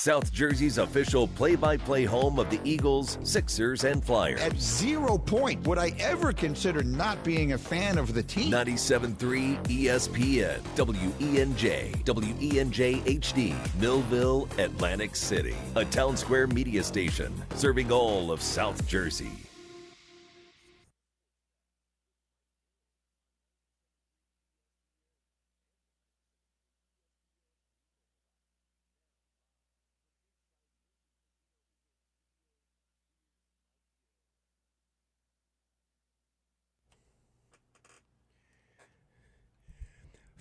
South Jersey's official play-by-play home of the Eagles, Sixers, and Flyers. At 0 point would I ever consider not being a fan of the team. 97.3 ESPN, WENJ, WENJ HD, Millville, Atlantic City. A Town Square media station serving all of South Jersey.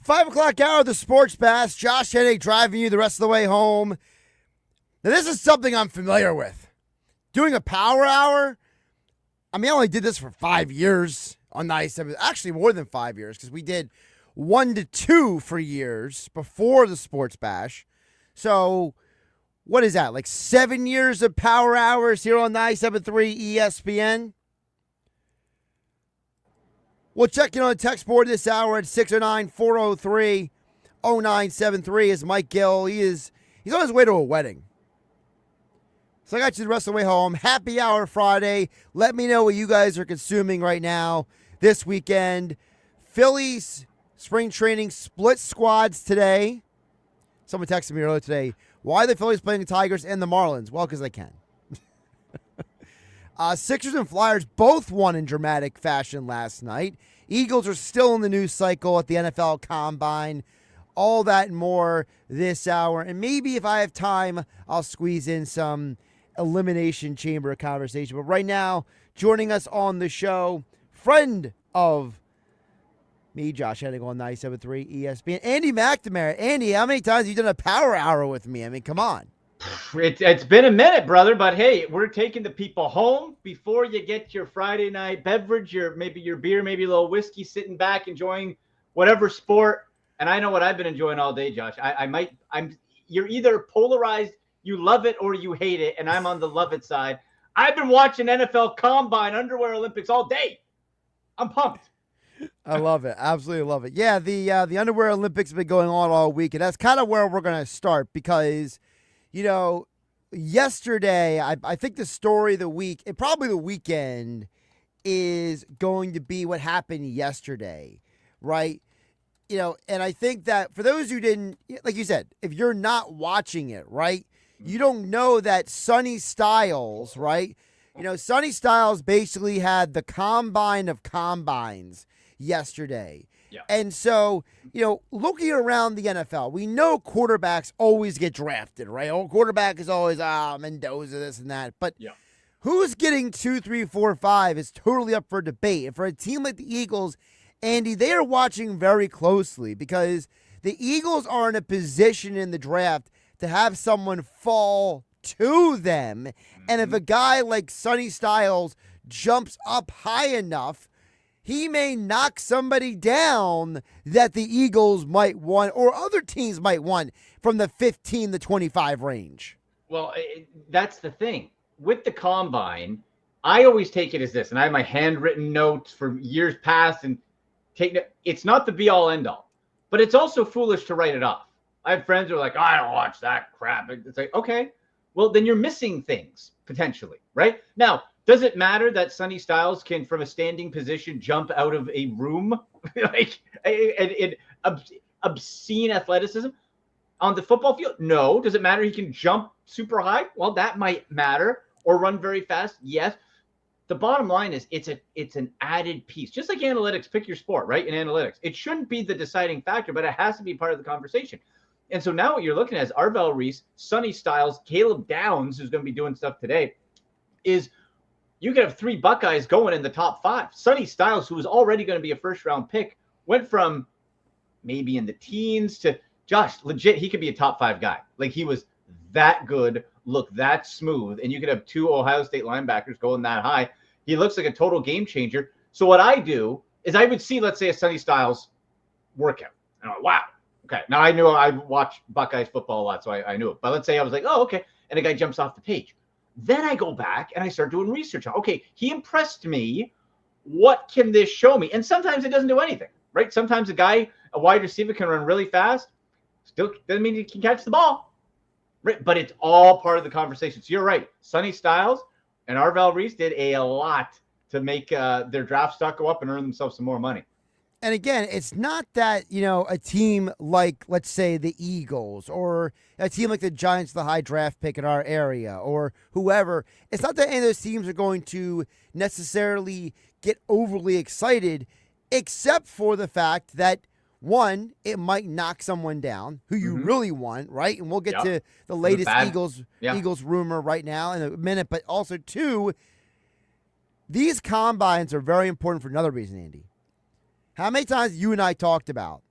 Five o'clock hour of the Sports Bash. Josh Hennig driving you the rest of the way home. Now, this is something I'm familiar with. Doing a power hour. I mean, I only did this for 5 years on 97. Actually, more than 5 years, because we did 1 to 2 for years before the Sports Bash. So, what is that? Like 7 years of power hours here on 97.3 ESPN? We'll check in on the text board this hour at 609-403-0973 as Mike Gill. He's on his way to a wedding. So I got you the rest of the way home. Happy Hour Friday. Let me know what you guys are consuming right now this weekend. Phillies spring training split squads today. Someone texted me earlier today. Why are the Phillies playing the Tigers and the Marlins? Well, because they can. Sixers and Flyers both won in dramatic fashion last night. Eagles are still in the news cycle at the NFL Combine. All that and more this hour. And maybe if I have time, I'll squeeze in some Elimination Chamber conversation. But right now, joining us on the show, friend of me, Josh Hennig on 97.3 ESPN, Andy McNamara. Andy, how many times have you done a power hour with me? I mean, come on. It's been a minute, brother, but hey, we're taking the people home before you get your Friday night beverage, maybe your beer, maybe a little whiskey, sitting back, enjoying whatever sport. And I know what I've been enjoying all day, Josh. You're either polarized, you love it, or you hate it, and I'm on the love it side. I've been watching NFL Combine, Underwear Olympics all day. I'm pumped. I love it. Absolutely love it. Yeah, the Underwear Olympics have been going on all week, and that's kind of where we're going to start because – you know, yesterday, I think the story of the week, and probably the weekend, is going to be what happened yesterday, right? You know, and I think that for those who didn't, like you said, if you're not watching it, right, you don't know that Sonny Styles, right? You know, Sonny Styles basically had the combine of combines yesterday. Yeah. And so, you know, looking around the NFL, we know quarterbacks always get drafted, right? Oh, quarterback is always, Mendoza, this and that. But who's getting 2, 3, 4, 5 is totally up for debate. And for a team like the Eagles, Andy, they are watching very closely because the Eagles are in a position in the draft to have someone fall to them. Mm-hmm. And if a guy like Sonny Styles jumps up high enough, he may knock somebody down that the Eagles might want or other teams might want from the 15 to 25 range. Well, that's the thing. With the Combine, I always take it as this, and I have my handwritten notes for years past, and it's not the be-all, end-all. But it's also foolish to write it off. I have friends who are like, I don't watch that crap. It's like, okay, well, then you're missing things, potentially, right? Now, does it matter that Sonny Styles can, from a standing position, jump out of a room like in obscene athleticism on the football field? No. Does it matter he can jump super high? Well, that might matter. Or run very fast? Yes. The bottom line is it's an added piece. Just like analytics, pick your sport, right? In analytics, it shouldn't be the deciding factor, but it has to be part of the conversation. And so now what you're looking at is Arvell Reese, Sonny Styles, Caleb Downs, who's going to be doing stuff today, is – you could have 3 Buckeyes going in the top 5. Sonny Styles, who was already going to be a first-round pick, went from maybe in the teens to, Josh, legit, he could be a top 5 guy. Like, he was that good, looked that smooth, and you could have 2 Ohio State linebackers going that high. He looks like a total game changer. So what I do is I would see, let's say, a Sonny Styles workout. And I'm like, wow. Okay. Now, I knew I watched Buckeyes football a lot, so I knew it. But let's say I was like, oh, okay. And a guy jumps off the page. Then I go back and I start doing research on, okay, he impressed me. What can this show me? And sometimes it doesn't do anything, right? Sometimes a wide receiver can run really fast. Still doesn't mean he can catch the ball. Right, but it's all part of the conversation. So you're right. Sonny Styles and Arvell Reese did a lot to make their draft stock go up and earn themselves some more money. And again, it's not that, a team like, let's say, the Eagles or a team like the Giants, the high draft pick in our area, or whoever. It's not that any of those teams are going to necessarily get overly excited, except for the fact that, one, it might knock someone down who you really want, right? And we'll get to the latest Eagles rumor right now in a minute. But also, two, these combines are very important for another reason, Andy. How many times you and I talked about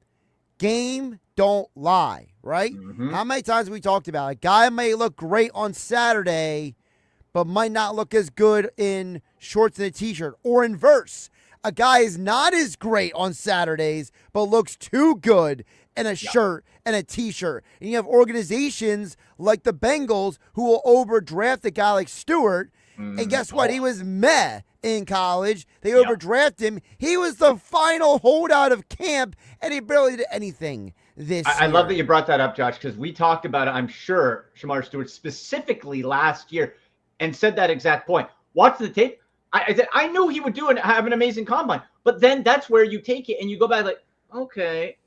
game don't lie, right? How many times have we talked about a guy may look great on Saturday, but might not look as good in shorts and a t-shirt, or inverse. A guy is not as great on Saturdays, but looks too good in a shirt and a t-shirt. And you have organizations like the Bengals who will overdraft a guy like Stewart. And guess what? He was meh in college. They overdrafted him. He was the final holdout of camp, and he barely did anything this year. I love that you brought that up, Josh, because we talked about it, I'm sure, Shamar Stewart, specifically last year, and said that exact point. Watch the tape. I said, I knew he would have an amazing combine, but then that's where you take it and you go back like, okay,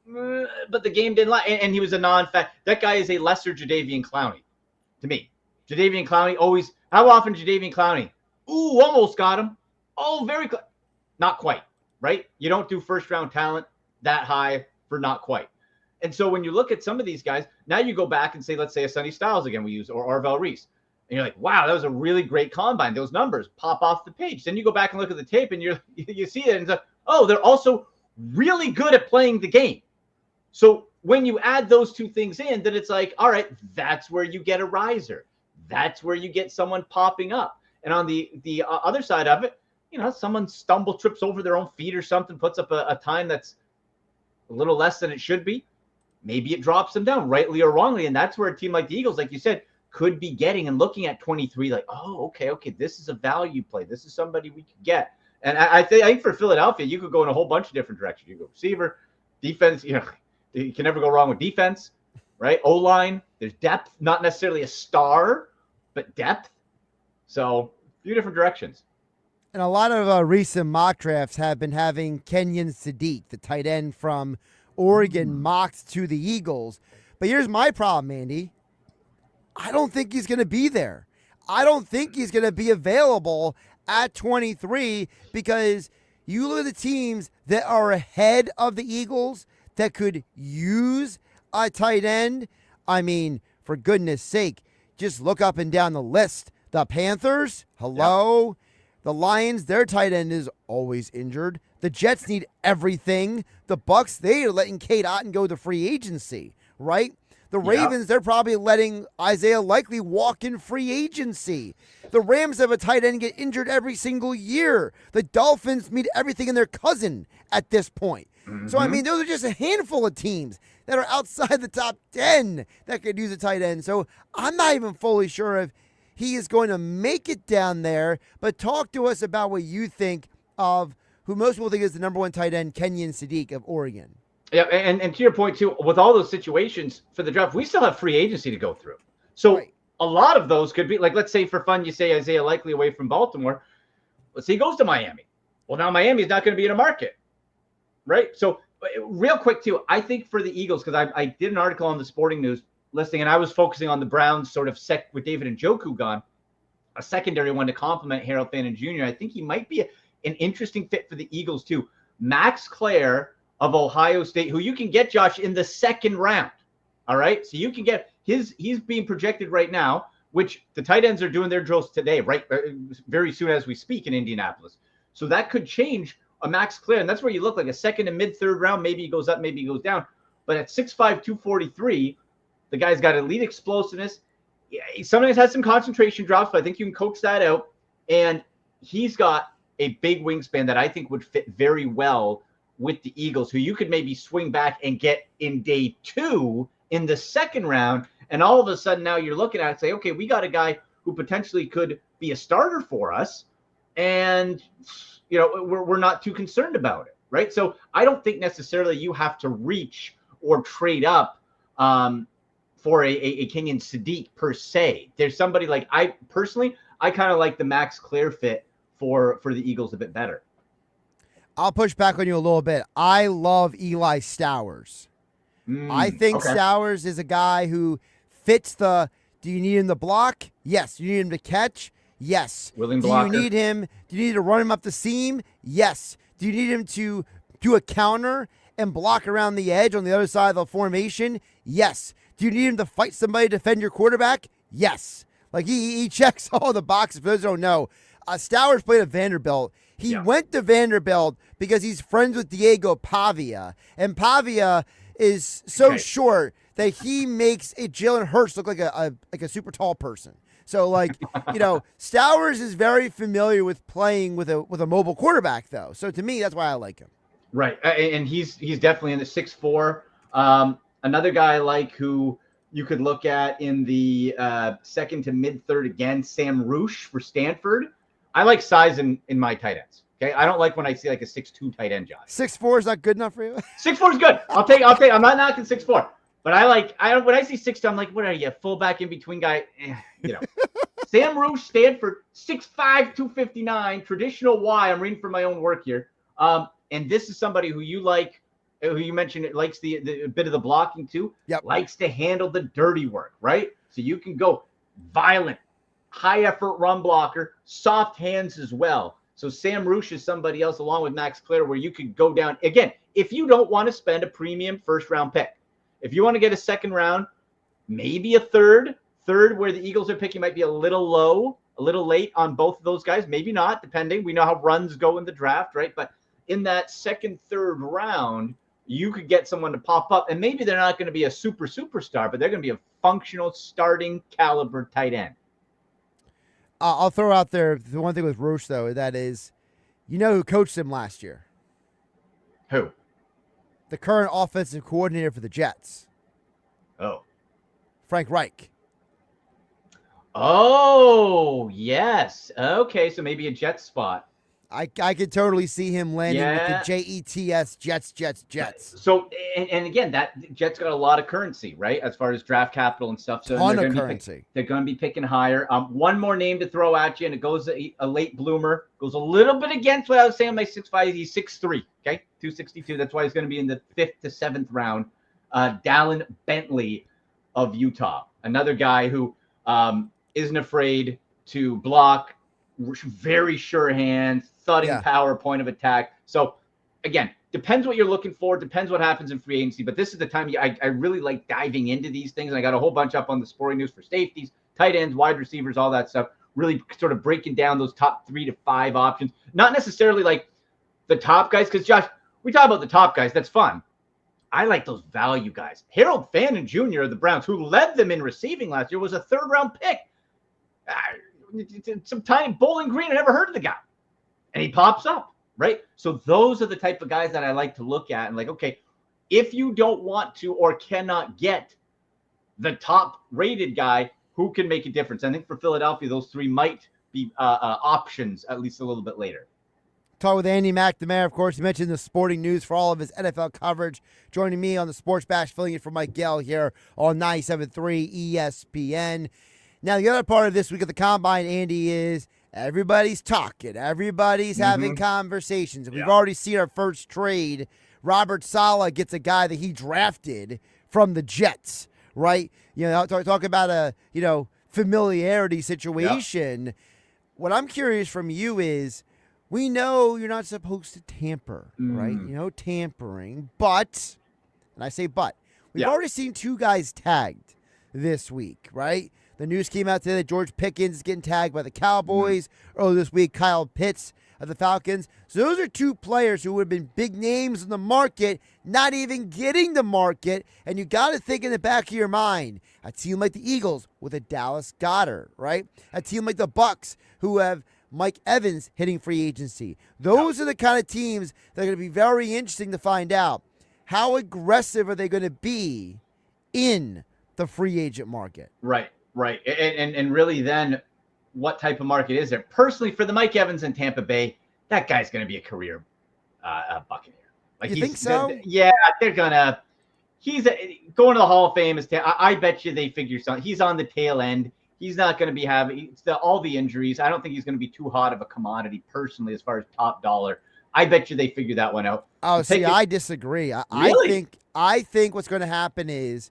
but the game didn't lie. And he was a non-fact. That guy is a lesser Jadeveon Clowney to me. Jadeveon Clowney always, how often Jadeveon Clowney? Ooh, almost got him. Oh, very close. Not quite, right? You don't do first-round talent that high for not quite. And so when you look at some of these guys, now you go back and say, let's say a Sonny Styles again we use, or Arvell Reese. And you're like, wow, that was a really great combine. Those numbers pop off the page. Then you go back and look at the tape and you see it and it's like, oh, they're also really good at playing the game. So when you add those two things in, then it's like, all right, that's where you get a riser. That's where you get someone popping up. And on the other side of it, someone trips over their own feet or something, puts up a time that's a little less than it should be. Maybe it drops them down, rightly or wrongly. And that's where a team like the Eagles, like you said, could be getting and looking at 23 like, oh, okay, this is a value play. This is somebody we could get. And I think for Philadelphia, you could go in a whole bunch of different directions. You go receiver, defense, you can never go wrong with defense, right? O-line, there's depth, not necessarily a star, but depth. So a few different directions. And a lot of recent mock drafts have been having Kenyon Sadiq, the tight end from Oregon, mocked to the Eagles. But here's my problem, Andy. I don't think he's going to be there. I don't think he's going to be available at 23 because you look at the teams that are ahead of the Eagles that could use a tight end. I mean, for goodness sake, just look up and down the list. The Panthers, hello. Yep. The Lions, their tight end is always injured. The Jets need everything. The Bucks, they are letting Cade Otton go to free agency, right? The Ravens, they're probably letting Isaiah Likely walk in free agency. The Rams have a tight end get injured every single year. The Dolphins meet everything in their cousin at this point. So, I mean, those are just a handful of teams that are outside the top 10 that could use a tight end. So, I'm not even fully sure if he is going to make it down there. But talk to us about what you think of who most people think is the number one tight end, Kenyon Sadiq of Oregon. Yeah, and to your point, too, with all those situations for the draft, we still have free agency to go through. So a lot of those could be, like, let's say for fun, you say Isaiah Likely away from Baltimore. Let's say he goes to Miami. Well, now Miami is not going to be in a market, right? So real quick, too, I think for the Eagles, because I did an article on the Sporting News listing, and I was focusing on the Browns sort of with David Njoku gone, a secondary one to complement Harold Fannin Jr. I think he might be an interesting fit for the Eagles, too. Max Clare of Ohio State, who you can get, Josh, in the second round. All right. So you can get he's being projected right now, which the tight ends are doing their drills today, right? Very soon as we speak in Indianapolis. So that could change a Max Clare. And that's where you look like a second and mid third round. Maybe he goes up, maybe he goes down. But at 6'5", 243, the guy's got elite explosiveness. He sometimes has some concentration drops, but I think you can coax that out. And he's got a big wingspan that I think would fit very well with the Eagles, who you could maybe swing back and get in day 2 in the second round. And all of a sudden now you're looking at it and say, okay, we got a guy who potentially could be a starter for us. And, we're not too concerned about it, right? So I don't think necessarily you have to reach or trade up for a Kenyon Sadiq per se. There's somebody like I kind of like the Max Clear fit for the Eagles a bit better. I'll push back on you a little bit. I love Eli Stowers. I think Stowers is a guy who fits the, do you need him to block? Yes. Do you need him to catch? Yes. Willing blocker. Do you need to run him up the seam? Yes. Do you need him to do a counter and block around the edge on the other side of the formation? Yes. Do you need him to fight somebody to defend your quarterback? Yes. Like he checks all the boxes. For those who don't know, Stowers played at Vanderbilt. He went to Vanderbilt because he's friends with Diego Pavia. And Pavia is so short that he makes Jalen Hurts look like a super tall person. So, like, Stowers is very familiar with playing with a mobile quarterback, though. So, to me, that's why I like him. Right, and he's definitely in the 6'4". Another guy I like who you could look at in the second to mid-third again, Sam Roosh for Stanford. I like size in my tight ends. Okay, I don't like when I see like a 6'2" tight end, Josh. 6'4" is not good enough for you? 6'4" is good. I'll take. I'm not knocking 6'4", but when I see 6'2", I'm like, what are you, fullback in between guy? Sam Roosh, Stanford, 6'5", 259, traditional Y. I'm reading from my own work here. And this is somebody who you like, who you mentioned it likes the bit of the blocking too. Yep. Likes to handle the dirty work, right? So you can go violent, high effort run blocker, soft hands as well. So Sam Roosh is somebody else along with Max Clear where you could go down. Again, if you don't want to spend a premium first-round pick, if you want to get a second round, maybe a third where the Eagles are picking might be a little low, a little late on both of those guys. Maybe not, depending. We know how runs go in the draft, right? But in that second, third round, you could get someone to pop up. And maybe they're not going to be a superstar, but they're going to be a functional starting caliber tight end. I'll throw out there the one thing with Roche, though, that is, who coached him last year? Who? The current offensive coordinator for the Jets. Oh. Frank Reich. Oh, yes. Okay, so maybe a Jets spot. I could totally see him landing with the Jets, Jets. So, and again, that Jets got a lot of currency, right, as far as draft capital and stuff. So ton of currency. They're going to be picking higher. One more name to throw at you, and it goes a late bloomer. Goes a little bit against what I was saying. My 6'5", he's 6'3", okay, 262. That's why he's going to be in the 5th to 7th round. Dallin Bentley of Utah, another guy who isn't afraid to block, very sure hands, thudding power, point of attack. So, again, depends what you're looking for, depends what happens in free agency. But this is the time I really like diving into these things. And I got a whole bunch up on the Sporting News for safeties, tight ends, wide receivers, all that stuff. Really sort of breaking down those top 3 to 5 options. Not necessarily like the top guys, because, Josh, we talk about the top guys. That's fun. I like those value guys. Harold Fannin Jr. of the Browns, who led them in receiving last year, was a 3rd-round pick. Some tiny Bowling Green. I never heard of the guy. And he pops up, right? So those are the type of guys that I like to look at and like, okay, if you don't want to or cannot get the top rated guy, who can make a difference? I think for Philadelphia, those 3 might be options at least a little bit later. Talk with Andy McNamara, of course. He mentioned the Sporting News for all of his NFL coverage. Joining me on the Sports Bash, filling in for Mike Gill here on 97.3 ESPN. Now, the other part of this week of the Combine, Andy, is everybody's talking. Everybody's having conversations. We've already seen our first trade. Robert Saleh gets a guy that he drafted from the Jets, right? Talk about a, familiarity situation. Yeah. What I'm curious from you is, we know you're not supposed to tamper, right? Tampering. But, and I say but, we've already seen 2 guys tagged this week, right? The news came out today that George Pickens is getting tagged by the Cowboys. Earlier this week, Kyle Pitts of the Falcons. So those are 2 players who would have been big names in the market, not even getting the market. And you got to think in the back of your mind, a team like the Eagles with a Dallas Goedert, right? A team like the Bucs who have Mike Evans hitting free agency. Those are the kind of teams that are going to be very interesting to find out. How aggressive are they going to be in the free agent market? Right. And really then what type of market is there? Personally, for the Mike Evans in Tampa Bay, that guy's going to be a career Buccaneer. Like, you think so? Yeah, they're going to he's going to the Hall of Fame. I bet you they figure something. He's on the tail end. He's not going to be having all the injuries. I don't think he's going to be too hot of a commodity personally as far as top dollar. I bet you they figure that one out. Oh, see, I disagree. Really? I think what's going to happen is,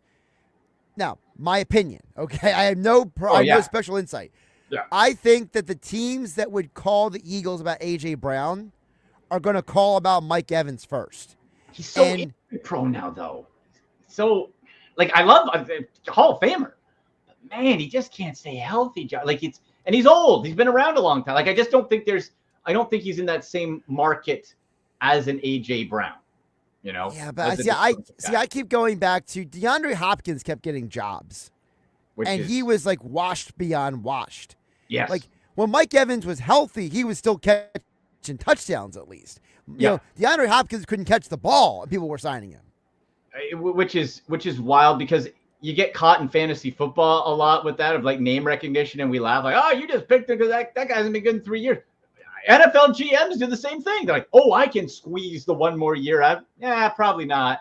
now, my opinion, okay? I have no special insight. Yeah. I think that the teams that would call the Eagles about A.J. Brown are going to call about Mike Evans first. He's so injury prone now, though. So, like, I love Hall of Famer. Man, he just can't stay healthy. Like and he's old. He's been around a long time. Like I don't think he's in that same market as an AJ Brown. You know? Yeah, but I keep going back to DeAndre Hopkins kept getting jobs, he was like washed beyond washed. Yes. Like when Mike Evans was healthy, he was still catching touchdowns at least. You know, DeAndre Hopkins couldn't catch the ball, and people were signing him. Which is wild because you get caught in fantasy football a lot with that of like name recognition, and we laugh like, oh, you just picked it because that guy hasn't been good in 3 years. NFL GMs do the same thing. They're like, oh, I can squeeze the one more year out. Yeah, probably not.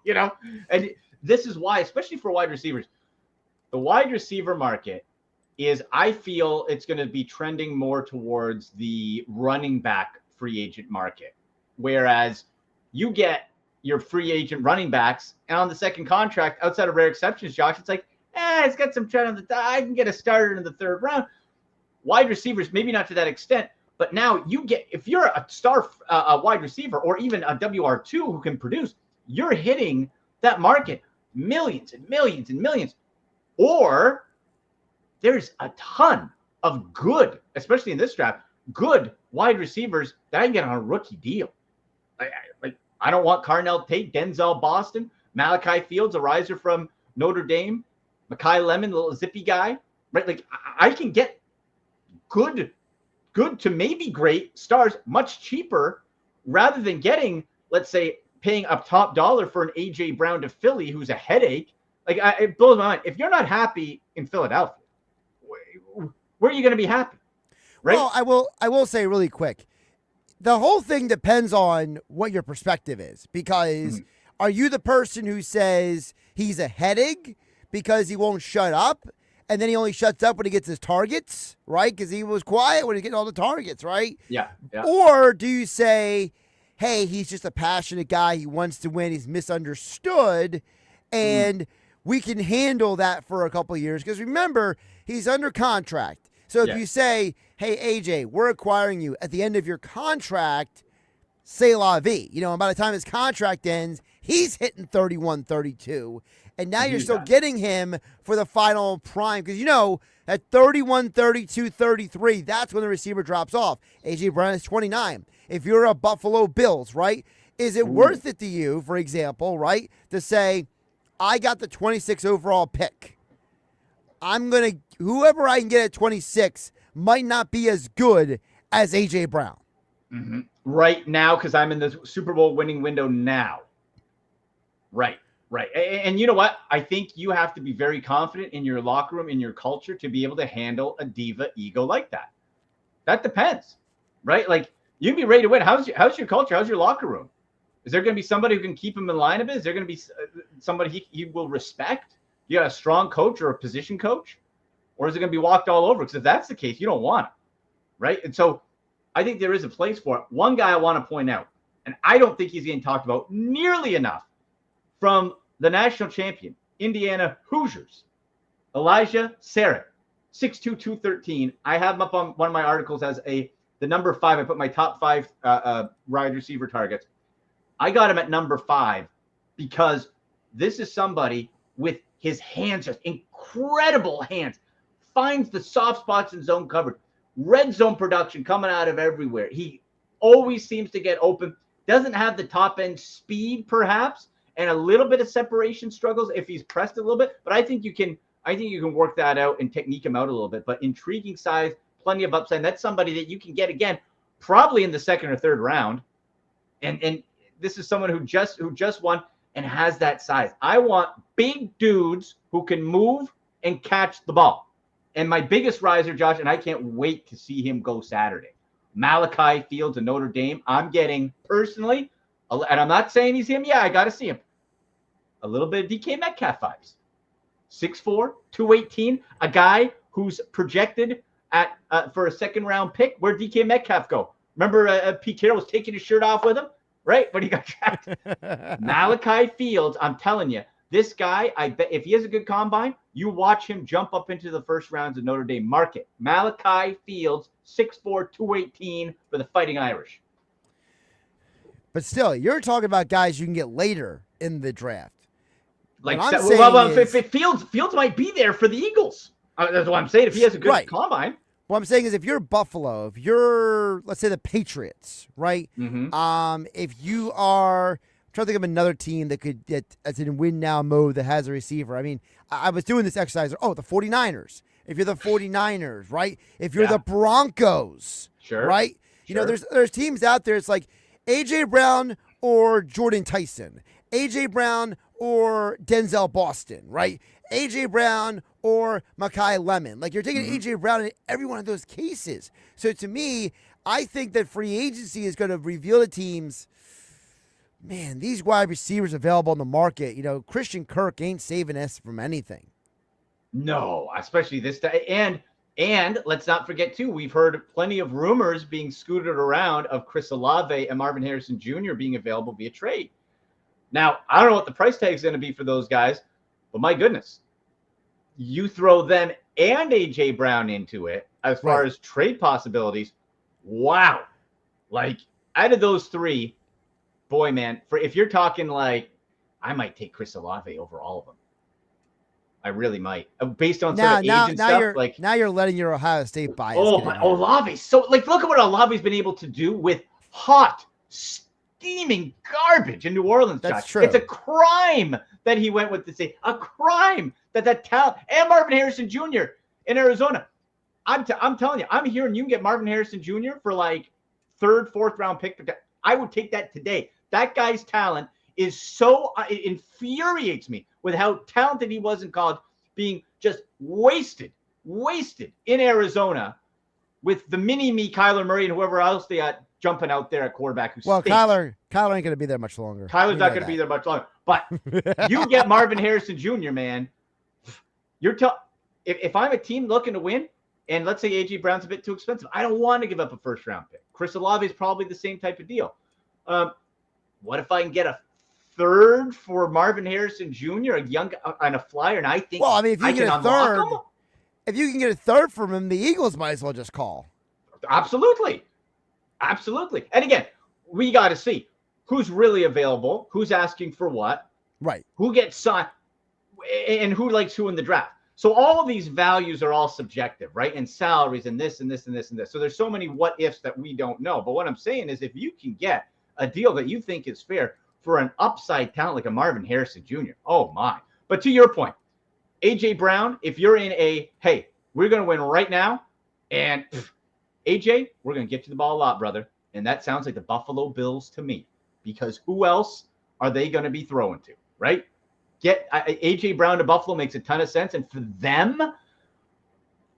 You know, and this is why, especially for wide receivers, the wide receiver market is, I feel it's going to be trending more towards the running back free agent market, whereas you get your free agent running backs, and on the second contract, outside of rare exceptions, Josh, it's like, it's got some trend on I can get a starter in the third round. Wide receivers, maybe not to that extent, but now you get, if you're a star a wide receiver or even a WR2 who can produce, you're hitting that market millions and millions and millions. Or there's a ton of good, especially in this draft, good wide receivers that I can get on a rookie deal. I don't want Carnell Tate, Denzel Boston, Malachi Fields, a riser from Notre Dame, Mekhi Lemon, little zippy guy, right? Like I can get good to maybe great stars much cheaper rather than getting, let's say, paying up top dollar for an AJ Brown to Philly, who's a headache. Like it blows my mind. If you're not happy in Philadelphia, where are you going to be happy? Right? Well, I will say really quick, the whole thing depends on what your perspective is, because are you the person who says he's a headache because he won't shut up, and then he only shuts up when he gets his targets, right? Because he was quiet when he getting all the targets, right? Yeah. Or do you say, hey, he's just a passionate guy, he wants to win, he's misunderstood, and we can handle that for a couple of years? Because remember, he's under contract. So if you say, hey, AJ, we're acquiring you at the end of your contract, c'est la vie. You know, and by the time his contract ends, he's hitting 31, 32. And now you're still getting him for the final prime. Because, you know, at 31, 32, 33, that's when the receiver drops off. AJ Brown is 29. If you're a Buffalo Bills, right, is it worth it to you, for example, right, to say, I got the 26 overall pick. Whoever I can get at 26 might not be as good as A.J. Brown. Mm-hmm. Right now, because I'm in the Super Bowl winning window now. Right. And you know what? I think you have to be very confident in your locker room, in your culture, to be able to handle a diva ego like that. That depends, right? Like, you can be ready to win. How's your culture? How's your locker room? Is there going to be somebody who can keep him in line a bit? Is there going to be somebody he will respect? You got a strong coach or a position coach? Or is it going to be walked all over? Because if that's the case, you don't want it, right? And so I think there is a place for it. One guy I want to point out, and I don't think he's getting talked about nearly enough, from the national champion, Indiana Hoosiers, Elijah Sarek, 6'2", 213. I have him up on one of my articles as the number 5. I put my top 5 wide receiver targets. I got him at number 5 because this is somebody with his hands, just incredible hands, finds the soft spots in zone coverage, red zone production coming out of everywhere. He always seems to get open, doesn't have the top end speed perhaps, and a little bit of separation struggles if he's pressed a little bit, but I think you can work that out and technique him out a little bit. But intriguing size, plenty of upside. That's somebody that you can get again, probably in the second or third round. And this is someone who just won and has that size. I want big dudes who can move and catch the ball. And my biggest riser, Josh, and I can't wait to see him go Saturday, Malachi Fields of Notre Dame. I'm getting personally, and I'm not saying he's him. Yeah, I got to see him. a little bit of DK Metcalf vibes. 6'4", 218, a guy who's projected at for a second-round pick. Where'd DK Metcalf go? Remember Pete Carroll was taking his shirt off with him, right? When he got drafted. Malachi Fields, I'm telling you, this guy, I bet if he has a good combine, you watch him jump up into the first rounds of Notre Dame. Mark it. Malachi Fields, 6'4", 218 for the Fighting Irish. But still, you're talking about guys you can get later in the draft. Like, Fields might be there for the Eagles. That's what I'm saying. If he has a good combine. What I'm saying is if you're Buffalo, if you're, let's say, the Patriots, right? Mm-hmm. If you are, I'm trying to think of another team that could get as in win now mode that has a receiver. I mean, I was doing this exercise. Oh, the 49ers. If you're the 49ers, right? If you're the Broncos, right? You know, there's teams out there. It's like A.J. Brown or Jordan Tyson. A.J. Brown or Denzel Boston, right? A.J. Brown or Mekhi Lemon. Like, you're taking A.J. Brown in every one of those cases. So, to me, I think that free agency is going to reveal to teams, man, these wide receivers available on the market, you know, Christian Kirk ain't saving us from anything. No, especially this day. And let's not forget, too, we've heard plenty of rumors being scooted around of Chris Olave and Marvin Harrison Jr. being available via trade. Now, I don't know what the price tag is going to be for those guys, but my goodness, you throw them and A.J. Brown into it as far as trade possibilities. Wow. Like, out of those three, boy, man, if you're talking like, I might take Chris Olave over all of them. I really might. Based on sort of age and stuff. Now you're letting your Ohio State bias. Oh, my Olave. So, like, look at what Olave's been able to do with hot, steaming garbage in New Orleans. That's Josh. true. It's a crime that he went with the state. A crime that talent and Marvin Harrison Jr. in Arizona. I'm telling you, I'm hearing you can get Marvin Harrison Jr. for like third, fourth round pick. I would take that today. That guy's talent is so it infuriates me with how talented he was in college, being just wasted in Arizona with the mini-me Kyler Murray and whoever else they got jumping out there at quarterback. Kyler ain't going to be there much longer. Kyler's not going to be there much longer. But you get Marvin Harrison Jr., man. If I'm a team looking to win, and let's say A.J. Brown's a bit too expensive, I don't want to give up a first-round pick. Chris Olave is probably the same type of deal. What if I can get a third for Marvin Harrison Jr., a young and a flyer, and I think if you get a third, if you can get a third from him, the Eagles might as well just call. Absolutely. And again, we got to see who's really available, who's asking for what, right? Who gets signed, and who likes who in the draft. So all of these values are all subjective, right? And salaries and this and this and this and this. So there's so many what ifs that we don't know. But what I'm saying is if you can get a deal that you think is fair for an upside talent like a Marvin Harrison Jr., oh my. But to your point, A.J. Brown, if you're in hey, we're going to win right now, and A.J., we're going to get you the ball a lot, brother. And that sounds like the Buffalo Bills to me, because who else are they going to be throwing to, right? Get A.J. Brown to Buffalo makes a ton of sense. And for them,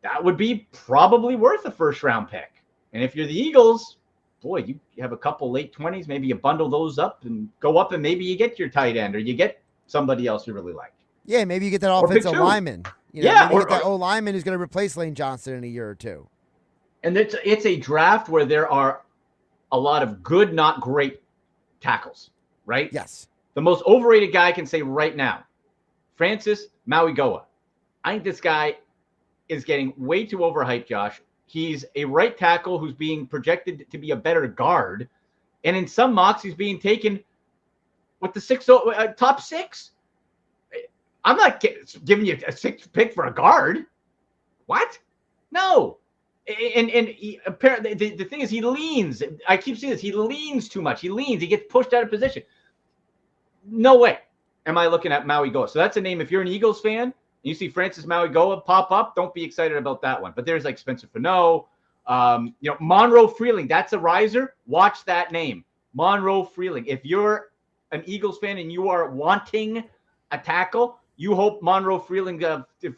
that would be probably worth a first-round pick. And if you're the Eagles, boy, you have a couple late 20s, maybe you bundle those up and go up, and maybe you get your tight end or you get somebody else you really like. Yeah, maybe you get that offensive lineman. Maybe you get that O-lineman who's going to replace Lane Johnson in a year or two. And it's a draft where there are a lot of good, not great tackles, right? Yes. The most overrated guy I can say right now, Francis Mauigoa. I think this guy is getting way too overhyped, Josh. He's a right tackle who's being projected to be a better guard. And in some mocks, he's being taken with the top 6. I'm not giving you a 6th pick for a guard. What? No. And he, apparently the thing is he leans. I keep seeing this. He leans too much. He gets pushed out of position. No way am I looking at Mauigoa. So that's a name. If you're an Eagles fan and you see Francis Mauigoa pop up, don't be excited about that one. But there's like Spencer Fano, Monroe Freeling. That's a riser. Watch that name, Monroe Freeling. If you're an Eagles fan and you are wanting a tackle, you hope Monroe Freeling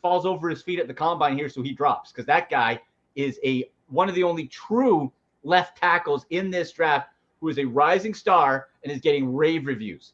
falls over his feet at the combine here so he drops, because that guy is one of the only true left tackles in this draft who is a rising star and is getting rave reviews.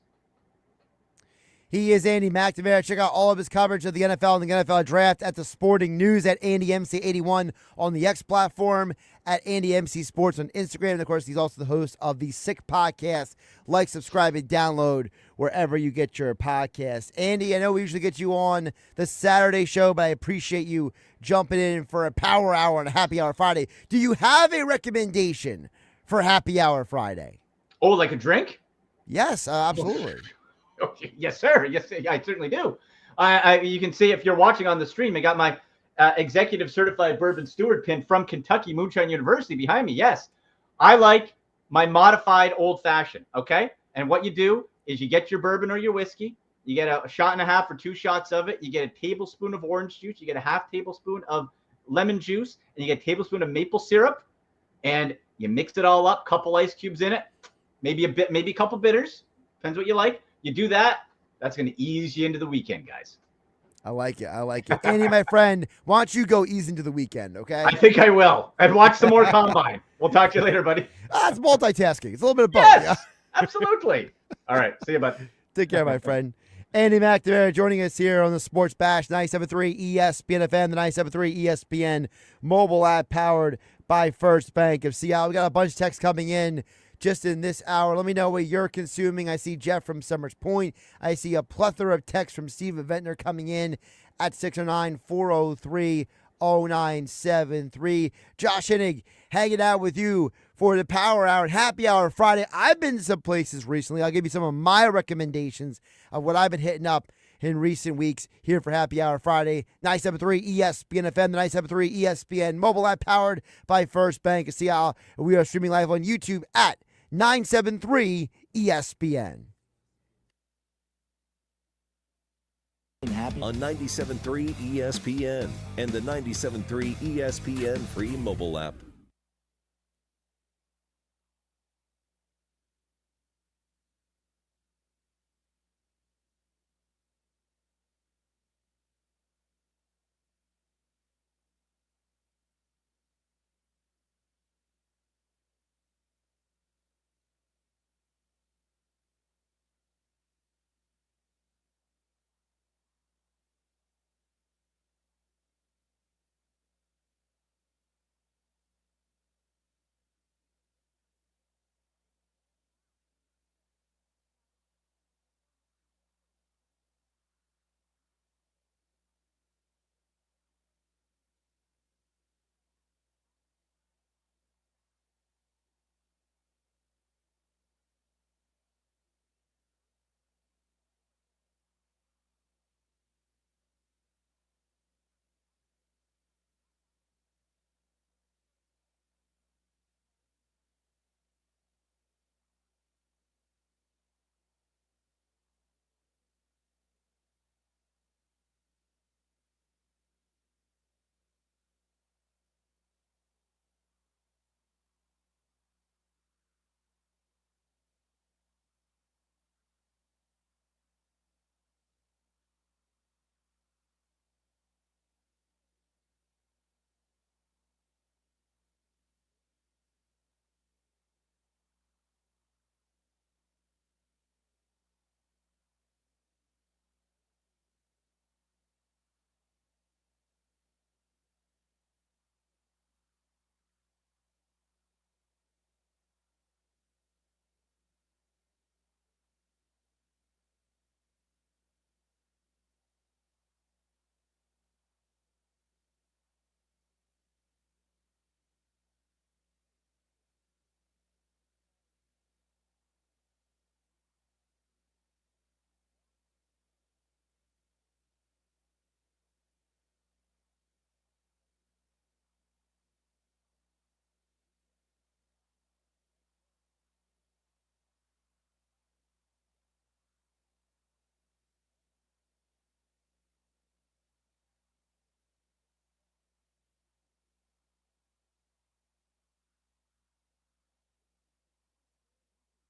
He is Andy McNamara. Check out all of his coverage of the NFL and the NFL Draft at the Sporting News at AndyMC81 on the X platform, at AndyMC Sports on Instagram. And, of course, he's also the host of the Sick Podcast. Like, subscribe, and download wherever you get your podcasts. Andy, I know we usually get you on the Saturday show, but I appreciate you jumping in for a power hour on a Happy Hour Friday. Do you have a recommendation for Happy Hour Friday? Oh, like a drink? Yes, absolutely. Yes, sir. Yes, I certainly do. You can see if you're watching on the stream, I got my executive certified bourbon steward pin from Kentucky Moonshine University behind me. Yes, I like my modified old fashioned. Okay. And what you do is you get your bourbon or your whiskey, you get a shot and a half or 2 shots of it. You get a tablespoon of orange juice. You get a half tablespoon of lemon juice, and you get a tablespoon of maple syrup, and you mix it all up, couple ice cubes in it, maybe a couple bitters. Depends what you like. You do that, that's going to ease you into the weekend, guys. I like it. Andy, my friend, why don't you go ease into the weekend, okay? I think I will. And watch some more Combine. We'll talk to you later, buddy. It's multitasking. It's a little bit of both. Yes, yeah? Absolutely. All right. See you, bud. Take care, my friend. Andy McNamara joining us here on the Sports Bash, 97.3 ESPN FM, the 97.3 ESPN mobile app powered by First Bank of Seattle. We got a bunch of texts coming in just in this hour. Let me know what you're consuming. I see Jeff from Summers Point. I see a plethora of texts from Steve Ventnor coming in at 609-403-0973. Josh Hennig hanging out with you for the Power Hour and Happy Hour Friday. I've been to some places recently. I'll give you some of my recommendations of what I've been hitting up in recent weeks here for Happy Hour Friday. 97.3 ESPN FM, the 97.3 ESPN mobile app powered by First Bank of Seattle. We are streaming live on YouTube at 973 ESPN. On 97.3 ESPN and the 97.3 ESPN free mobile app.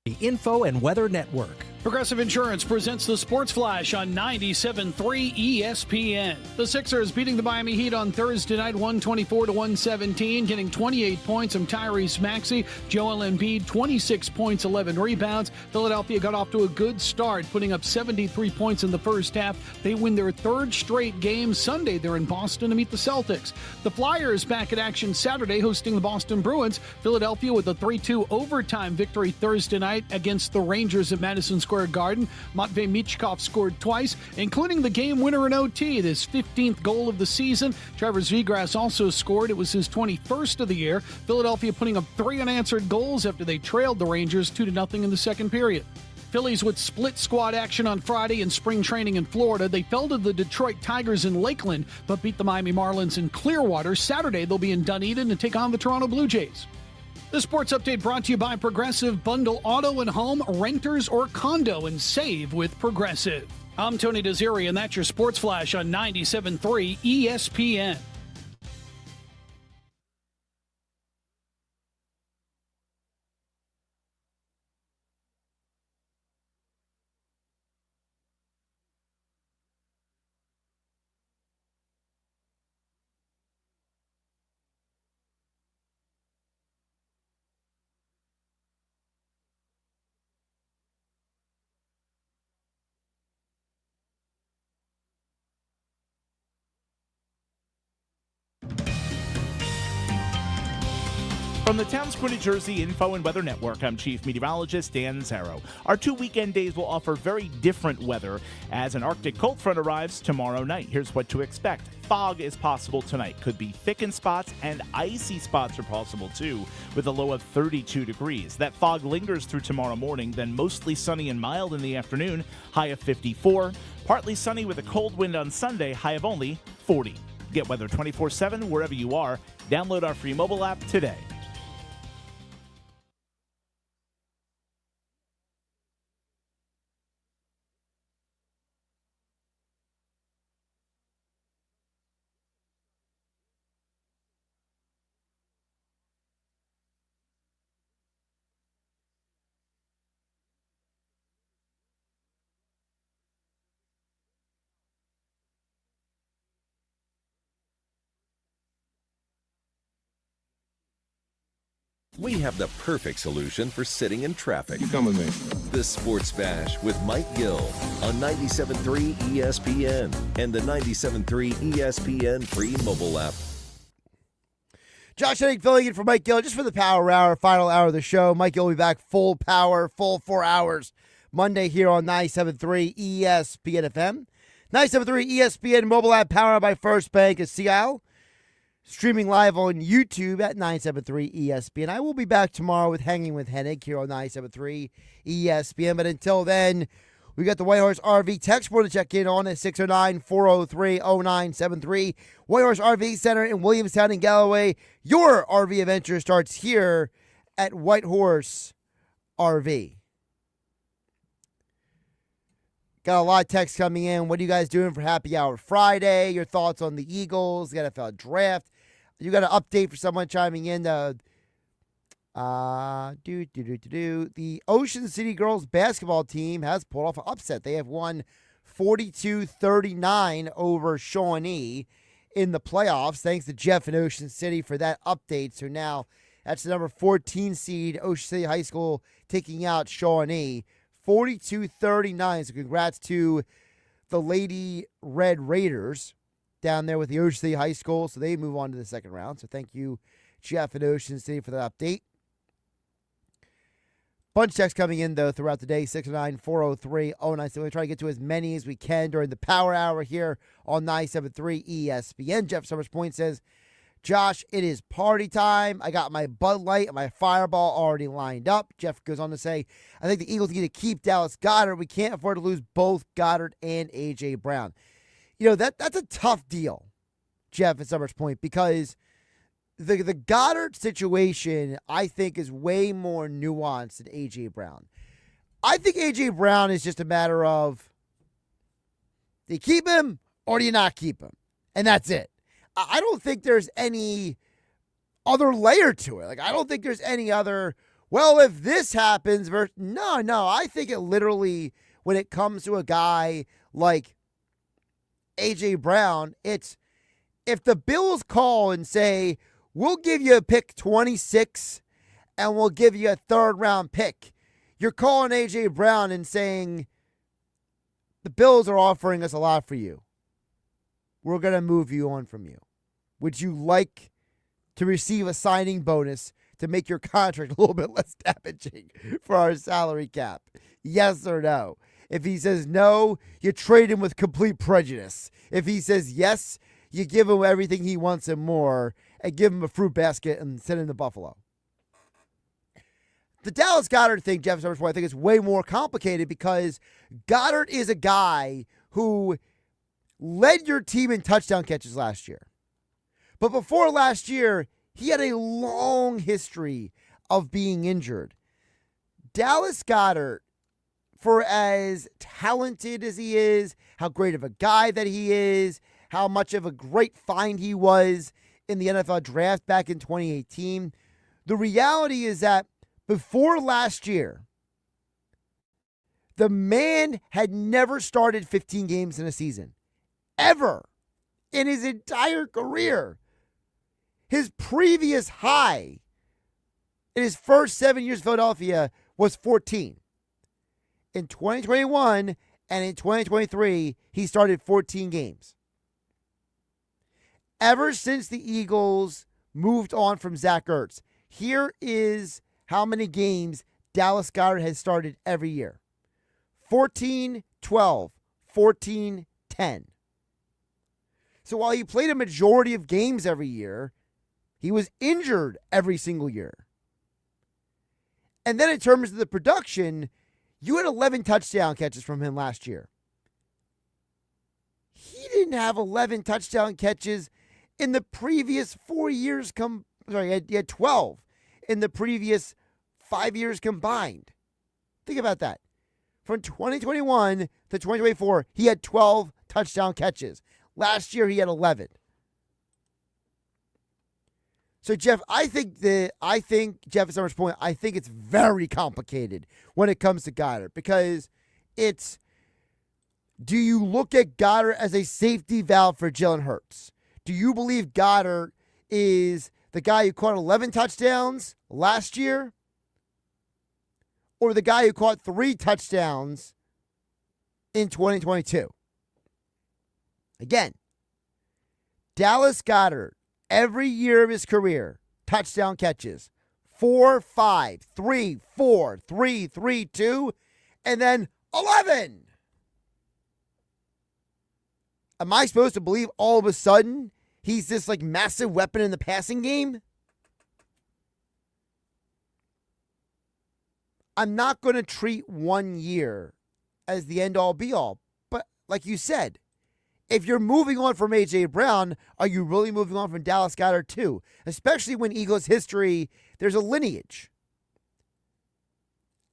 The Info and Weather Network. Progressive Insurance presents the Sports Flash on 97.3 ESPN. The Sixers beating the Miami Heat on Thursday night 124-117, getting 28 points from Tyrese Maxey. Joel Embiid, 26 points, 11 rebounds. Philadelphia got off to a good start, putting up 73 points in the first half. They win their third straight game. Sunday, they're in Boston to meet the Celtics. The Flyers back in action Saturday, hosting the Boston Bruins. Philadelphia with a 3-2 overtime victory Thursday night against the Rangers at Madison Square Garden. Matvei Michkov scored twice, including the game winner in OT, his 15th goal of the season. Trevor Zegras also scored. It was his 21st of the year. Philadelphia putting up 3 unanswered goals after they trailed the Rangers 2-0 in the second period. Phillies with split squad action on Friday in spring training in Florida. They fell to the Detroit Tigers in Lakeland, but beat the Miami Marlins in Clearwater. Saturday, they'll be in Dunedin to take on the Toronto Blue Jays. The sports update brought to you by Progressive. Bundle auto and home, renters or condo, and save with Progressive. I'm Tony Desiri, and that's your Sports Flash on 97.3 ESPN. From the Town Square, New Jersey Info and Weather Network, I'm Chief Meteorologist Dan Zarrow. Our 2 weekend days will offer very different weather as an Arctic cold front arrives tomorrow night. Here's what to expect. Fog is possible tonight. Could be thickened spots, and icy spots are possible too, with a low of 32 degrees. That fog lingers through tomorrow morning, then mostly sunny and mild in the afternoon, high of 54. Partly sunny with a cold wind on Sunday, high of only 40. Get weather 24/7 wherever you are. Download our free mobile app today. We have the perfect solution for sitting in traffic. You come with me. The Sports Bash with Mike Gill on 97.3 ESPN and the 97.3 ESPN free mobile app. Josh Hennig filling in for Mike Gill just for the Power Hour, final hour of the show. Mike Gill will be back full power, full 4 hours Monday here on 97.3 ESPN FM. 97.3 ESPN mobile app powered by First Bank of Seattle. Streaming live on YouTube at 97.3 ESPN. I will be back tomorrow with Hanging with Hennig here on 97.3 ESPN. But until then, we got the Whitehorse RV text board to check in on at 609-403-0973. Whitehorse RV Center in Williamstown and Galloway. Your RV adventure starts here at Whitehorse RV. Got a lot of texts coming in. What are you guys doing for Happy Hour Friday? Your thoughts on the Eagles, the NFL draft. You got an update for someone chiming in. The Ocean City girls basketball team has pulled off an upset. They have won 42-39 over Shawnee in the playoffs. Thanks to Jeff in Ocean City for that update. So now that's the number 14 seed, Ocean City High School, taking out Shawnee. 42-39. So congrats to the Lady Red Raiders down there with the Ocean City High School. So they move on to the second round. So thank you, Jeff in Ocean City, for that update. Bunch of texts coming in, though, throughout the day. 609-403-09. So we're going to try to get to as many as we can during the Power Hour here on 97.3 ESPN. Jeff Summers Point says, Josh, it is party time. I got my Bud Light and my Fireball already lined up. Jeff goes on to say, I think the Eagles need to keep Dallas Goedert. We can't afford to lose both Goddard and A.J. Brown. You know, that's a tough deal, Jeff, at Summers Point, because the Goddard situation, I think, is way more nuanced than A.J. Brown. I think A.J. Brown is just a matter of, do you keep him or do you not keep him? And that's it. I don't think there's any other layer to it. Like, I don't think there's any other well, if this happens, no, I think it literally, when it comes to a guy like A.J. Brown, it's if the Bills call and say, we'll give you a pick 26 and we'll give you a 3rd round pick, you're calling A.J. Brown and saying, the Bills are offering us a lot for you. We're going to move you on from you. Would you like to receive a signing bonus to make your contract a little bit less damaging for our salary cap? Yes or no? If he says no, you trade him with complete prejudice. If he says yes, you give him everything he wants and more and give him a fruit basket and send him to Buffalo. The Dallas Goedert thing, Jeff Summers, I think is way more complicated because Goddard is a guy who led your team in touchdown catches last year. But before last year, he had a long history of being injured. Dallas Goedert, for as talented as he is, how great of a guy that he is, how much of a great find he was in the NFL draft back in 2018, the reality is that before last year, the man had never started 15 games in a season. Ever. In his entire career. His previous high in his first 7 years of Philadelphia was 14. In 2021 and in 2023, he started 14 games. Ever since the Eagles moved on from Zach Ertz, here is how many games Dallas Goedert has started every year. 14, 12, 14, 10. So while he played a majority of games every year, he was injured every single year. And then in terms of the production, you had 11 touchdown catches from him last year. He didn't have 11 touchdown catches in the previous 4 years. He had 12 in the previous 5 years combined. Think about that. From 2021 to 2024, he had 12 touchdown catches. Last year, he had 11. So, Jeff, I think Jeff Summers' point, I think it's very complicated when it comes to Goddard because it's, do you look at Goddard as a safety valve for Jalen Hurts? Do you believe Goddard is the guy who caught 11 touchdowns last year? Or the guy who caught 3 touchdowns in 2022? Again, Dallas Goedert, every year of his career, touchdown catches. 4, 5, 3, 4, 3, 3, 2, and then 11. Am I supposed to believe all of a sudden he's this like massive weapon in the passing game? I'm not going to treat 1 year as the end-all be-all. But like you said, if you're moving on from A.J. Brown, are you really moving on from Dallas Goedert too? Especially when Eagles history, there's a lineage.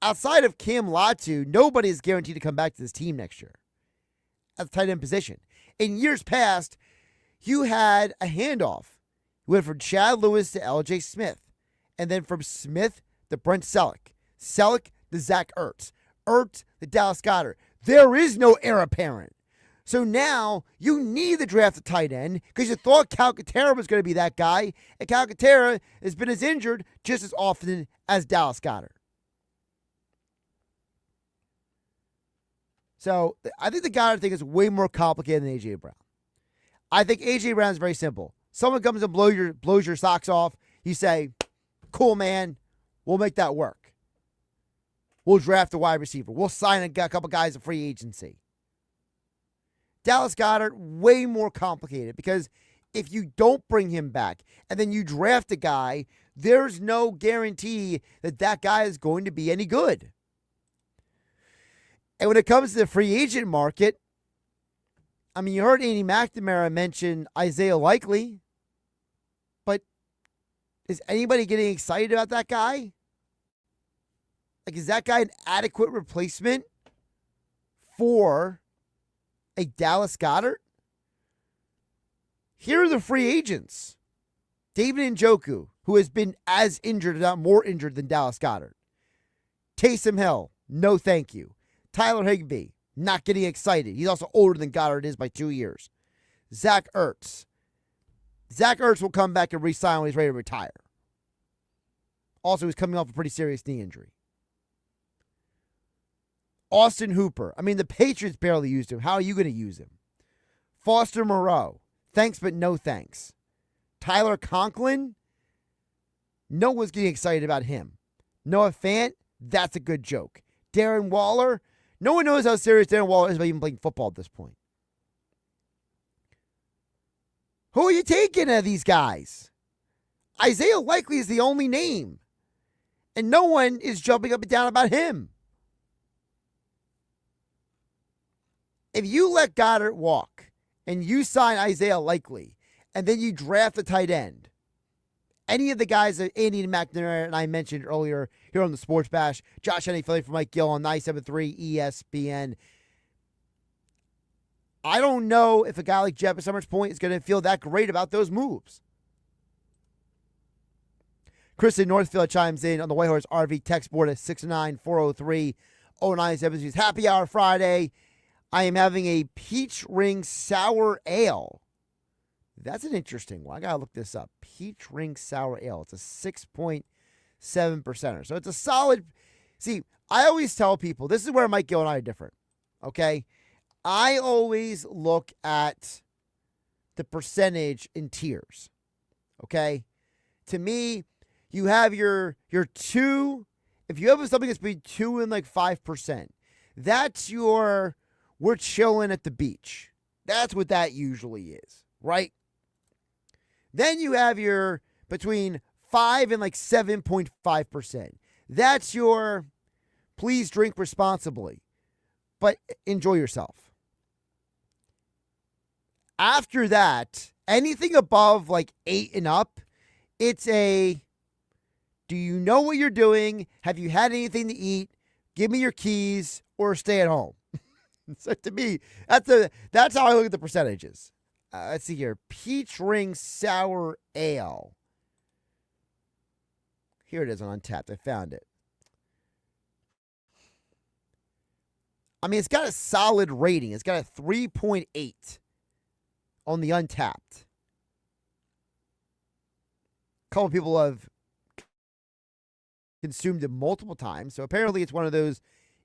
Outside of Cam Latu, nobody is guaranteed to come back to this team next year at the tight end position. In years past, you had a handoff. You went from Chad Lewis to L.J. Smith, and then from Smith to Brent Selleck. Selleck to Zach Ertz. Ertz to Dallas Goedert. There is no heir apparent. So now you need to draft a tight end because you thought Calcaterra was going to be that guy, and Calcaterra has been as injured just as often as Dallas Goedert. So I think the Goddard thing is way more complicated than A.J. Brown. I think A.J. Brown is very simple. Someone comes and blows your socks off. You say, cool, man. We'll make that work. We'll draft a wide receiver. We'll sign a couple guys in free agency. Dallas Goedert, way more complicated because if you don't bring him back and then you draft a guy, there's no guarantee that that guy is going to be any good. And when it comes to the free agent market, I mean, you heard Andy McNamara mention Isaiah Likely, but is anybody getting excited about that guy? Like, is that guy an adequate replacement for a Dallas Goedert? Here are the free agents. David Njoku, who has been as injured, if not more injured than Dallas Goedert. Taysom Hill, no thank you. Tyler Higbee, not getting excited. He's also older than Goddard is by 2 years. Zach Ertz. Zach Ertz will come back and re-sign when he's ready to retire. Also, he's coming off a pretty serious knee injury. Austin Hooper. I mean, the Patriots barely used him. How are you going to use him? Foster Moreau. Thanks, but no thanks. Tyler Conklin. No one's getting excited about him. Noah Fant. That's a good joke. Darren Waller. No one knows how serious Darren Waller is about even playing football at this point. Who are you taking of these guys? Isaiah Likely is the only name. And no one is jumping up and down about him. If you let Goddard walk and you sign Isaiah Likely and then you draft a tight end, any of the guys that Andy McNamara and I mentioned earlier here on the Sports Bash, Josh Hennig filling for Mike Gill on 97.3 ESPN, I don't know if a guy like Jeff at Summers Point is going to feel that great about those moves. Chris in Northfield chimes in on the Whitehorse RV text board at 69403-0973. Happy Hour Friday. I am having a peach ring sour ale. That's an interesting one. I got to look this up. Peach ring sour ale. It's a 6.7%. So it's a solid. See, I always tell people, this is where Mike Gill and I are different. Okay? I always look at the percentage in tiers. Okay? To me, you have your 2. If you have something that's between 2 and like 5%, that's your, we're chilling at the beach. That's what that usually is, right? Then you have your between 5 and like 7.5%. That's your please drink responsibly, but enjoy yourself. After that, anything above like 8 and up, it's a, do you know what you're doing? Have you had anything to eat? Give me your keys or stay at home. So to me, that's how I look at the percentages. Let's see here. Peach ring sour ale. Here it is on Untapped. I found it. I mean, it's got a solid rating. It's got a 3.8 on the Untapped. A couple people have consumed it multiple times. So apparently it's one of those,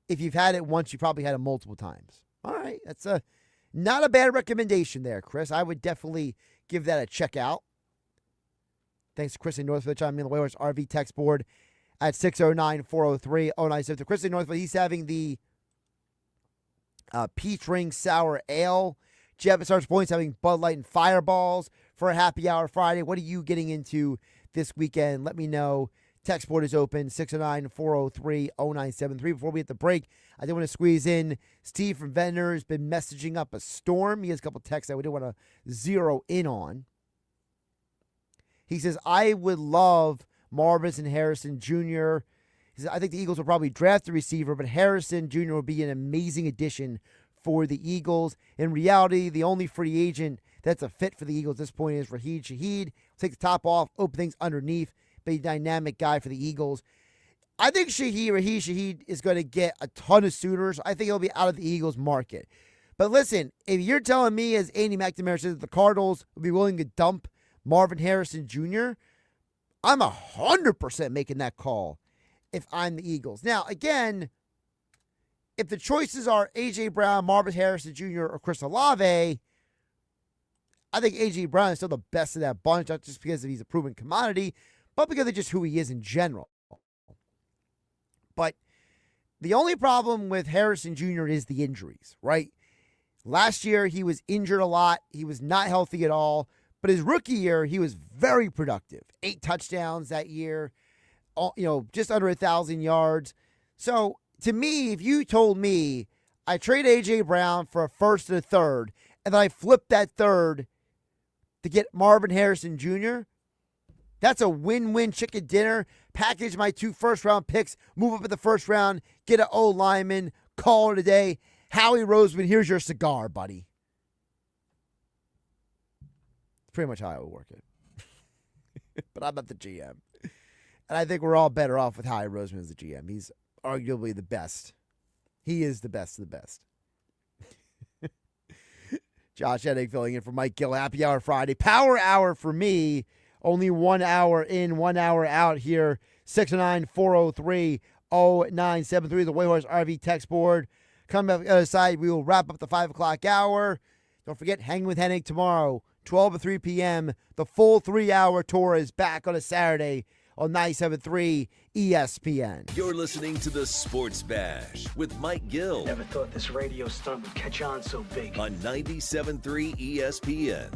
if you've had it once, you probably had it multiple times. All right. That's not a bad recommendation there, Chris. I would definitely give that a check out. Thanks to Chris in Northfield chiming in the Whalers RV text board at 609-403-0973. Chris in Northfield, he's having the peach ring sour ale. Jeff at Sarge Point's having Bud Light and Fireballs for a happy hour Friday. What are you getting into this weekend? Let me know. Text board is open, 609-403-0973. Before we hit the break, I did want to squeeze in Steve from Ventnor has been messaging up a storm. He has a couple texts that we didn't want to zero in on. He says, I would love Marvis and Harrison Jr. He says, I think the Eagles will probably draft the receiver, but Harrison Jr. will be an amazing addition for the Eagles. In reality, the only free agent that's a fit for the Eagles at this point is Raheed Shaheed. Take the top off, open things underneath. Be a dynamic guy for the Eagles. I think Raheed Shaheed is going to get a ton of suitors. I think he'll be out of the Eagles market. But listen, if you're telling me, as Andy McNamara says, the Cardinals will be willing to dump Marvin Harrison Jr., I'm 100% making that call if I'm the Eagles. Now, again, if the choices are A.J. Brown, Marvin Harrison Jr., or Chris Olave, I think A.J. Brown is still the best of that bunch, not just because he's a proven commodity, but because of just who he is in general. But the only problem with Harrison Jr. is the injuries, right? Last year, he was injured a lot. He was not healthy at all. But his rookie year, he was very productive. 8 touchdowns that year, just under 1,000 yards. So, to me, if you told me I trade A.J. Brown for a first and a third, and then I flip that third to get Marvin Harrison Jr., that's a win-win chicken dinner. Package my 2 first-round picks, move up in the first round, get an O lineman, call it a day. Howie Roseman, here's your cigar, buddy. Pretty much how I would work it. but I'm not the GM. And I think we're all better off with Howie Roseman as the GM. He's arguably the best. He is the best of the best. Josh Hennig filling in for Mike Gill. Happy Hour Friday. Power Hour for me. Only 1 hour in, 1 hour out here. 609-403-0973. The Whitehorse RV text board. Coming up the other side, we will wrap up the 5 o'clock hour. Don't forget, Hanging with Hennig tomorrow, 12 to 3 p.m. The full 3-hour tour is back on a Saturday on 97.3 ESPN. You're listening to the Sports Bash with Mike Gill. Never thought this radio stunt would catch on so big. On 97.3 ESPN.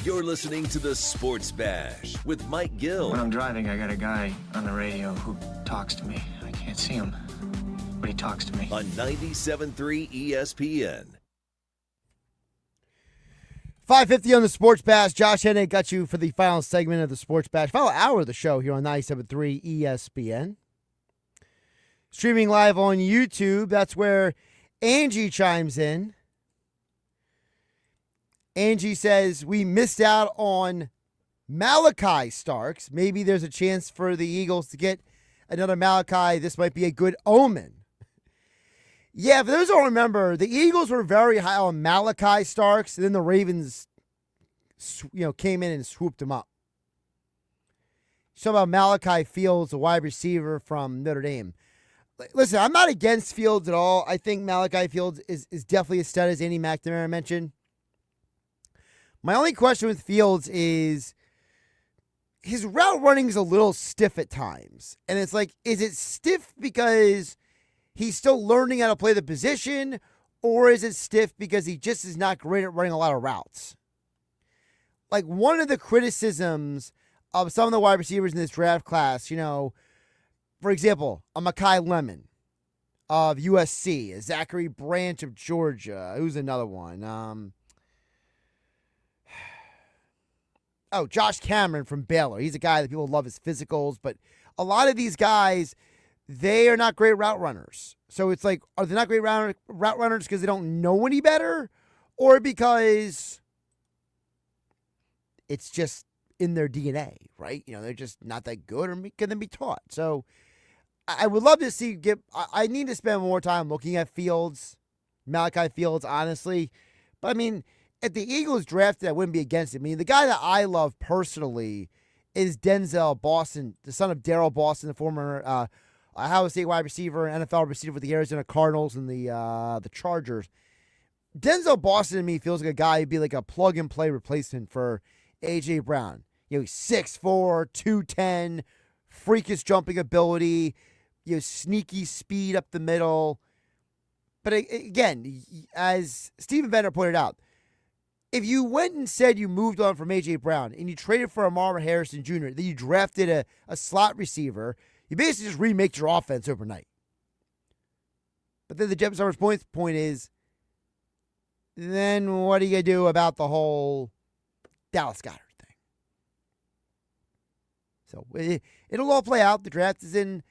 You're listening to the Sports Bash with Mike Gill. When I'm driving, I got a guy on the radio who talks to me. I can't see him, but he talks to me. On 97.3 ESPN. 5:50 on the Sports Bash. Josh Hennig got you for the final segment of the Sports Bash. Final hour of the show here on 97.3 ESPN. Streaming live on YouTube. That's where Angie chimes in. Angie says, we missed out on Malachi Starks. Maybe there's a chance for the Eagles to get another Malachi. This might be a good omen. Yeah, for those who don't remember, the Eagles were very high on Malachi Starks, and then the Ravens, came in and swooped him up. So about Malachi Fields, a wide receiver from Notre Dame. Listen, I'm not against Fields at all. I think Malachi Fields is definitely a stud, as Andy McNamara mentioned. My only question with Fields is his route running is a little stiff at times. And it's like, is it stiff because he's still learning how to play the position, or is it stiff because he just is not great at running a lot of routes? Like, one of the criticisms of some of the wide receivers in this draft class, for example, a Mekhi Lemon of USC, a Zachary Branch of Georgia. Who's another one? Josh Cameron from Baylor. He's a guy that people love his physicals, but a lot of these guys, they are not great route runners. So it's like, are they not great route runners because they don't know any better, or because it's just in their DNA, right? They're just not that good, or can they be taught? So I would love to see, I need to spend more time looking at Fields, Malachi Fields, honestly. But I mean, if the Eagles drafted, I wouldn't be against it. I mean, the guy that I love personally is Denzel Boston, the son of Darrell Boston, the former Ohio State wide receiver, NFL receiver with the Arizona Cardinals and the Chargers. Denzel Boston to me feels like a guy who'd be like a plug-and-play replacement for A.J. Brown. He's 6'4", 210, freakish jumping ability, sneaky speed up the middle. But again, as Stephen Bender pointed out, if you went and said you moved on from A.J. Brown and you traded for Amara Harrison Jr., then you drafted a slot receiver, you basically just remake your offense overnight. But then the Jeff Summers point is, then what are you going to do about the whole Dallas Goedert thing? So it'll all play out. The draft is at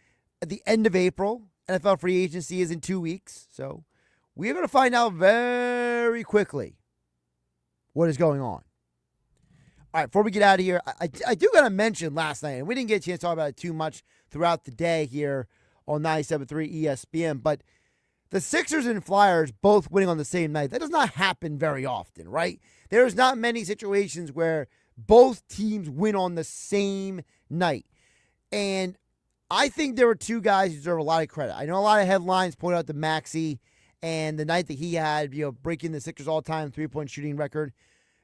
the end of April. NFL free agency is in 2 weeks. So we're going to find out very quickly what is going on. All right, before we get out of here, I do got to mention last night, and we didn't get a chance to talk about it too much throughout the day here on 97.3 ESPN, but the Sixers and Flyers both winning on the same night, that does not happen very often, right? There's not many situations where both teams win on the same night. And I think there were two guys who deserve a lot of credit. I know a lot of headlines point out to Maxey and the night that he had, breaking the Sixers all-time three-point shooting record.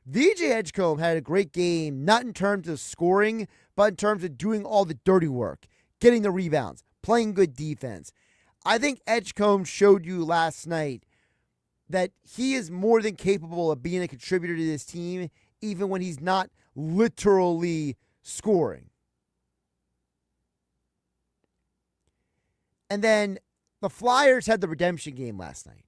VJ Edgecombe had a great game, not in terms of scoring, but in terms of doing all the dirty work, getting the rebounds, playing good defense. I think Edgecombe showed you last night that he is more than capable of being a contributor to this team, even when he's not literally scoring. And then the Flyers had the redemption game last night.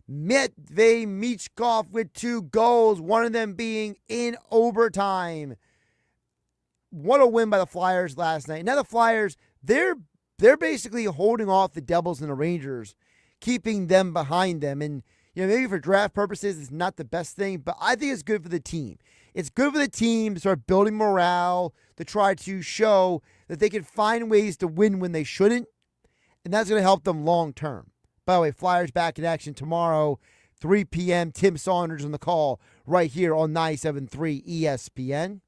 Matvei Michkov with 2 goals, one of them being in overtime. What a win by the Flyers last night. Now the Flyers, they're basically holding off the Devils and the Rangers, keeping them behind them. And maybe for draft purposes, it's not the best thing, but I think it's good for the team. It's good for the team to start building morale, to try to show that they can find ways to win when they shouldn't, and that's going to help them long term. By the way, Flyers back in action tomorrow, 3 p.m. Tim Saunders on the call right here on 97.3 ESPN.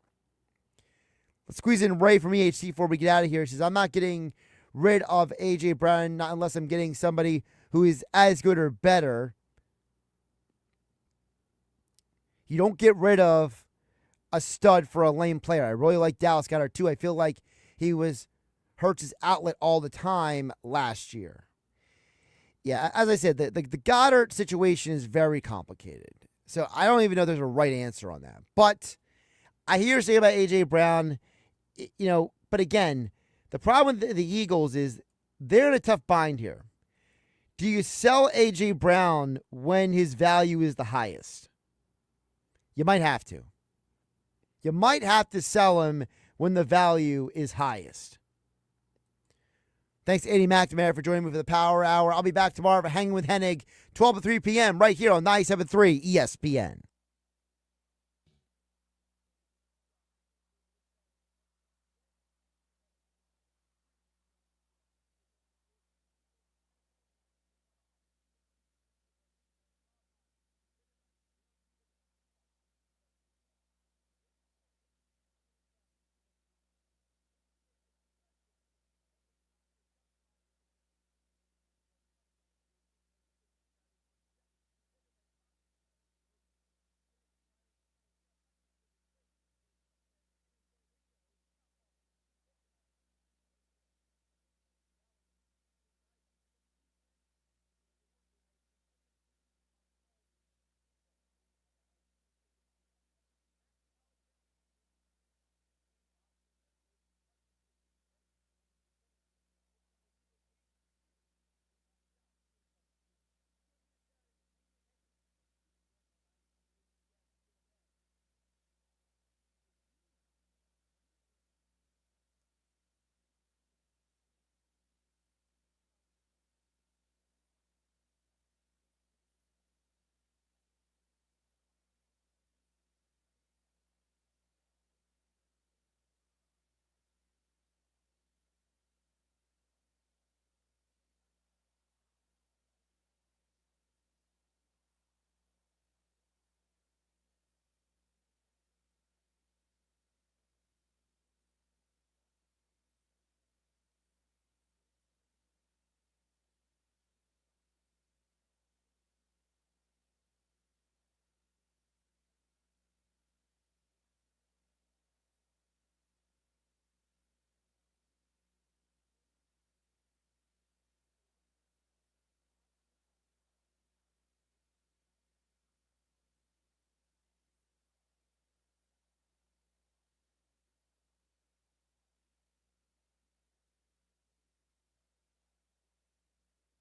Let's squeeze in Ray from EHC before we get out of here. He says, I'm not getting rid of A.J. Brown, not unless I'm getting somebody who is as good or better. You don't get rid of a stud for a lame player. I really like Dallas Goedert too. I feel like he was Hurts' outlet all the time last year. Yeah, as I said, the Goddard situation is very complicated. So I don't even know there's a right answer on that. But I hear you say about A.J. Brown, but again, the problem with the Eagles is they're in a tough bind here. Do you sell A.J. Brown when his value is the highest? You might have to. You might have to sell him when the value is highest. Thanks to Andy McNamara for joining me for the Power Hour. I'll be back tomorrow for Hanging with Hennig, 12 to 3 p.m. right here on 97.3 ESPN.